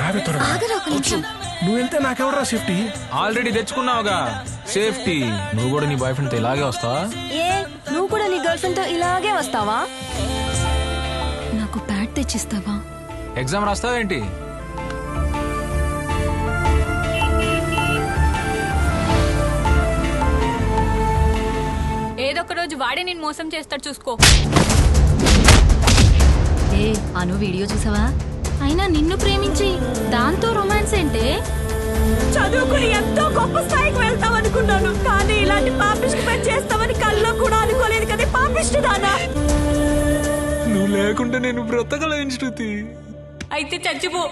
రావే త్వరగా. ఆగరా ఒక నిమిషం. నువ్వు వెళ్తే నాకెవడరా సేఫ్టీ? ఆల్రెడీ తెచ్చుకున్నావుగా సేఫ్టీ. నువ్వు కూడా నీ బాయ్ ఫ్రెండ్ తో ఇలాగే వస్తావా? ఏ నువ్వు కూడా నీ గర్ల్ ఫ్రెండ్ తో ఇలాగే వస్తావా? నాకు ప్యాడ్ తెచ్చిస్తావా? ఎగ్జామ్ రాస్తావేంటి? ఏదో ఒక రోజు వాడే నేను మోసం చేస్తాడు చూసుకో. ఏ అను వీడియో చూసావా? అయినా నిన్ను ప్రేమించి దాంతో రొమాన్స్ ఏంటే? చదువుకుని ఎంతో గొప్ప స్థాయికి వెళ్తాం అనుకున్నాను, కానీ ఇలాంటి పాపిష్టి పని చేస్తామని కల్లో కూడా అనుకోలేదు కదా పాపిష్టి దానా. నువ్వు లేకుంటే నేను బ్రతకలేను శృతి. అయితే చచ్చిపో.